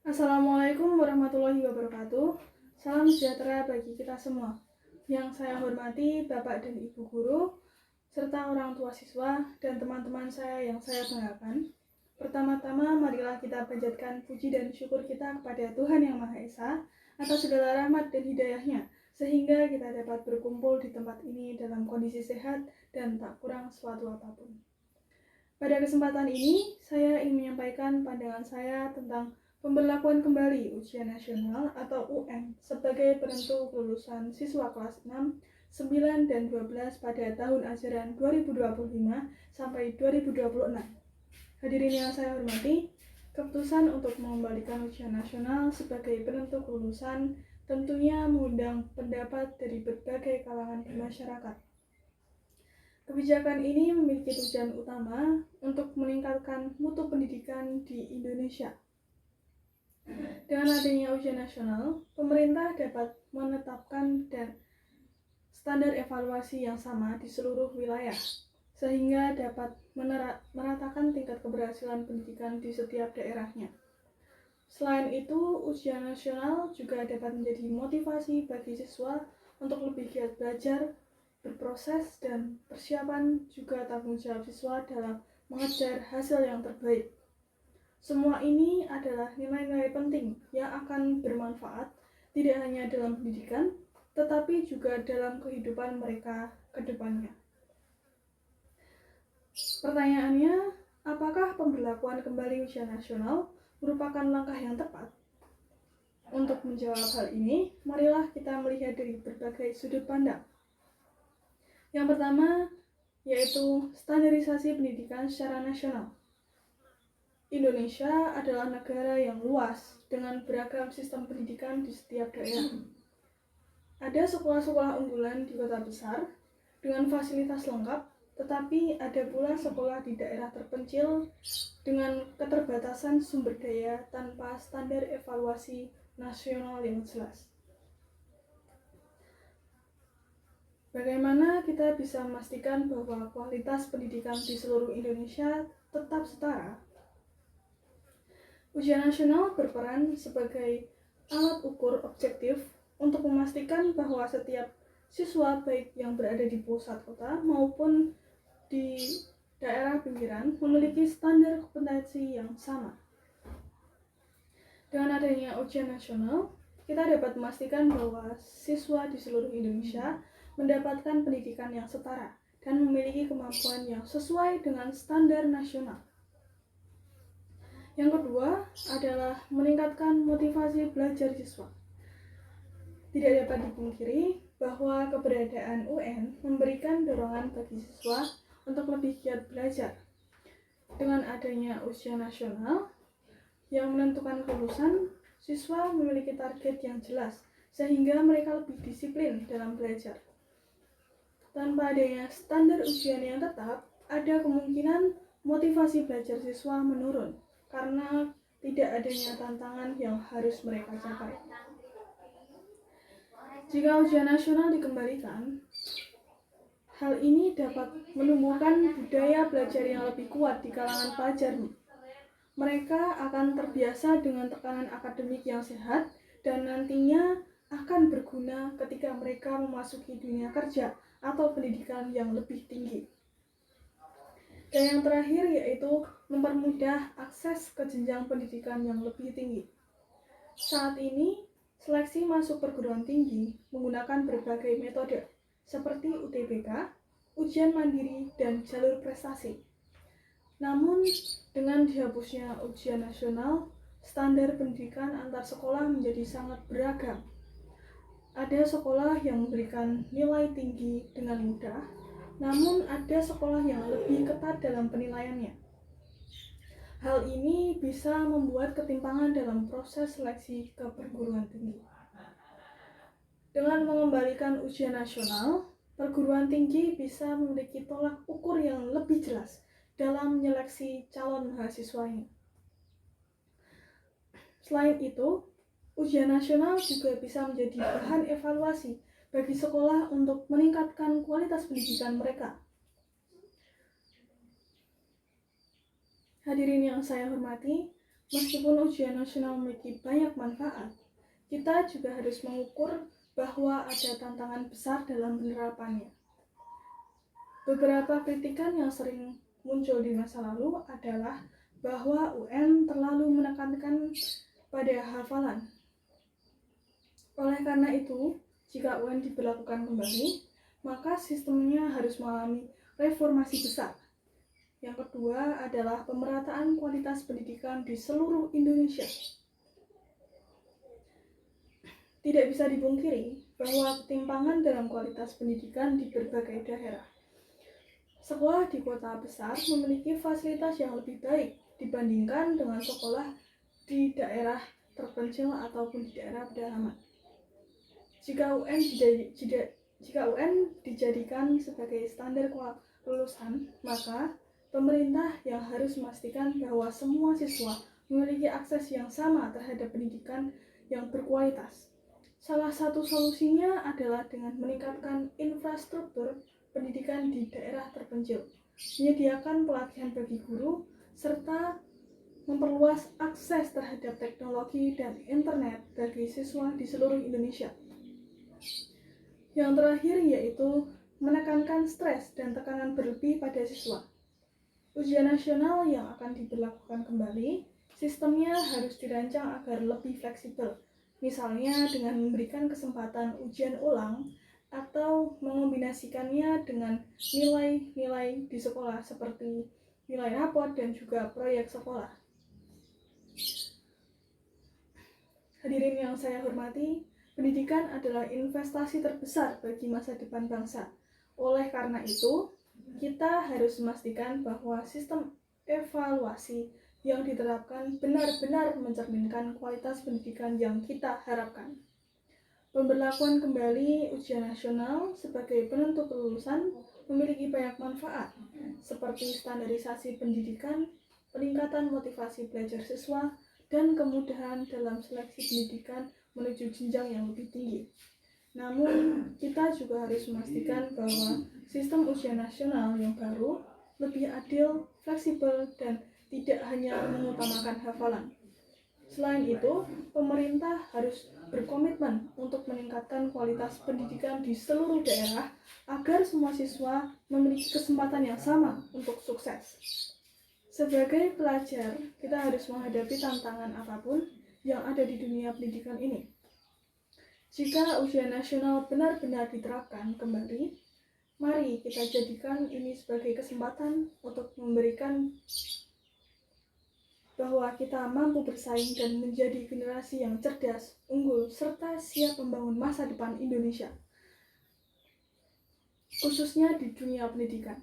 Assalamualaikum warahmatullahi wabarakatuh. Salam sejahtera bagi kita semua. Yang saya hormati Bapak dan Ibu guru, serta orang tua siswa dan teman-teman saya yang saya banggakan. Pertama-tama, marilah kita panjatkan puji dan syukur kita kepada Tuhan Yang Maha Esa atas segala rahmat dan hidayah-Nya, sehingga kita dapat berkumpul di tempat ini dalam kondisi sehat dan tak kurang suatu apapun. Pada kesempatan ini, saya ingin menyampaikan pandangan saya tentang pemberlakuan kembali ujian nasional atau UN sebagai penentu kelulusan siswa kelas 6, 9, dan 12 pada tahun ajaran 2025 sampai 2026. Hadirin yang saya hormati, keputusan untuk mengembalikan ujian nasional sebagai penentu kelulusan tentunya mengundang pendapat dari berbagai kalangan di masyarakat. Kebijakan ini memiliki tujuan utama untuk meningkatkan mutu pendidikan di Indonesia. Dengan adanya ujian nasional, pemerintah dapat menetapkan standar evaluasi yang sama di seluruh wilayah, sehingga dapat meratakan tingkat keberhasilan pendidikan di setiap daerahnya. Selain itu, ujian nasional juga dapat menjadi motivasi bagi siswa untuk lebih giat belajar, berproses, dan persiapan juga tanggung jawab siswa dalam mengejar hasil yang terbaik. Semua ini adalah nilai-nilai penting yang akan bermanfaat tidak hanya dalam pendidikan, tetapi juga dalam kehidupan mereka ke depannya. Pertanyaannya, apakah pemberlakuan kembali ujian nasional merupakan langkah yang tepat? Untuk menjawab hal ini, marilah kita melihat dari berbagai sudut pandang. Yang pertama, yaitu standarisasi pendidikan secara nasional. Indonesia adalah negara yang luas dengan beragam sistem pendidikan di setiap daerah. Ada sekolah-sekolah unggulan di kota besar dengan fasilitas lengkap, tetapi ada pula sekolah di daerah terpencil dengan keterbatasan sumber daya tanpa standar evaluasi nasional yang jelas. Bagaimana kita bisa memastikan bahwa kualitas pendidikan di seluruh Indonesia tetap setara? Ujian nasional berperan sebagai alat ukur objektif untuk memastikan bahwa setiap siswa baik yang berada di pusat kota maupun di daerah pinggiran memiliki standar kompetensi yang sama. Dengan adanya ujian nasional, kita dapat memastikan bahwa siswa di seluruh Indonesia mendapatkan pendidikan yang setara dan memiliki kemampuan yang sesuai dengan standar nasional. Yang kedua adalah meningkatkan motivasi belajar siswa. Tidak dapat dipungkiri bahwa keberadaan UN memberikan dorongan bagi siswa untuk lebih giat belajar. Dengan adanya ujian nasional yang menentukan kelulusan, siswa memiliki target yang jelas sehingga mereka lebih disiplin dalam belajar. Tanpa adanya standar ujian yang tetap, ada kemungkinan motivasi belajar siswa menurun karena tidak adanya tantangan yang harus mereka capai. Jika ujian nasional dikembalikan, hal ini dapat menumbuhkan budaya belajar yang lebih kuat di kalangan pelajar. Mereka akan terbiasa dengan tekanan akademik yang sehat dan nantinya akan berguna ketika mereka memasuki dunia kerja atau pendidikan yang lebih tinggi. Dan yang terakhir yaitu mempermudah akses ke jenjang pendidikan yang lebih tinggi. Saat ini, seleksi masuk perguruan tinggi menggunakan berbagai metode seperti UTBK, ujian mandiri, dan jalur prestasi. Namun, dengan dihapusnya ujian nasional, standar pendidikan antar sekolah menjadi sangat beragam. Ada sekolah yang memberikan nilai tinggi dengan mudah, namun ada sekolah yang lebih ketat dalam penilaiannya. Hal ini bisa membuat ketimpangan dalam proses seleksi ke perguruan tinggi. Dengan mengembalikan ujian nasional, perguruan tinggi bisa memiliki tolak ukur yang lebih jelas dalam menyeleksi calon mahasiswanya. Selain itu, ujian nasional juga bisa menjadi bahan evaluasi bagi sekolah untuk meningkatkan kualitas pendidikan mereka. Hadirin yang saya hormati, meskipun ujian nasional memiliki banyak manfaat, kita juga harus mengukur bahwa ada tantangan besar dalam penerapannya. Beberapa kritikan yang sering muncul di masa lalu adalah bahwa UN terlalu menekankan pada hafalan. Oleh karena itu, jika UN diberlakukan kembali, maka sistemnya harus mengalami reformasi besar. Yang kedua adalah pemerataan kualitas pendidikan di seluruh Indonesia. Tidak bisa dipungkiri bahwa ketimpangan dalam kualitas pendidikan di berbagai daerah. Sekolah di kota besar memiliki fasilitas yang lebih baik dibandingkan dengan sekolah di daerah terpencil ataupun di daerah pedalaman. Jika UN dijadikan sebagai standar kelulusan, maka pemerintah yang harus memastikan bahwa semua siswa memiliki akses yang sama terhadap pendidikan yang berkualitas. Salah satu solusinya adalah dengan meningkatkan infrastruktur pendidikan di daerah terpencil, menyediakan pelatihan bagi guru, serta memperluas akses terhadap teknologi dan internet bagi siswa di seluruh Indonesia. Yang terakhir yaitu menekankan stres dan tekanan berlebih pada siswa. Ujian nasional yang akan diberlakukan kembali, sistemnya harus dirancang agar lebih fleksibel, misalnya dengan memberikan kesempatan ujian ulang atau mengombinasikannya dengan nilai-nilai di sekolah seperti nilai rapot dan juga proyek sekolah. Hadirin yang saya hormati, pendidikan adalah investasi terbesar bagi masa depan bangsa. Oleh karena itu, kita harus memastikan bahwa sistem evaluasi yang diterapkan benar-benar mencerminkan kualitas pendidikan yang kita harapkan. Pemberlakuan kembali ujian nasional sebagai penentu kelulusan memiliki banyak manfaat, seperti standarisasi pendidikan, peningkatan motivasi belajar siswa, dan kemudahan dalam seleksi pendidikan menuju jenjang yang lebih tinggi. Namun, kita juga harus memastikan bahwa sistem ujian nasional yang baru lebih adil, fleksibel, dan tidak hanya mengutamakan hafalan. Selain itu, pemerintah harus berkomitmen untuk meningkatkan kualitas pendidikan di seluruh daerah agar semua siswa memiliki kesempatan yang sama untuk sukses. Sebagai pelajar, kita harus menghadapi tantangan apapun yang ada di dunia pendidikan ini. Jika ujian nasional benar-benar diterapkan kembali, mari kita jadikan ini sebagai kesempatan untuk memberikan bahwa kita mampu bersaing dan menjadi generasi yang cerdas, unggul, serta siap membangun masa depan Indonesia, khususnya di dunia pendidikan.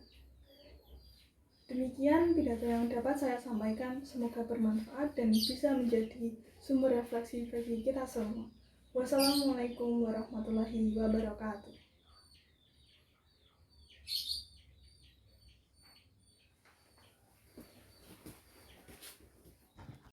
Demikian pidato yang dapat saya sampaikan, semoga bermanfaat dan bisa menjadi sumber refleksi bagi kita semua. Wassalamualaikum warahmatullahi wabarakatuh.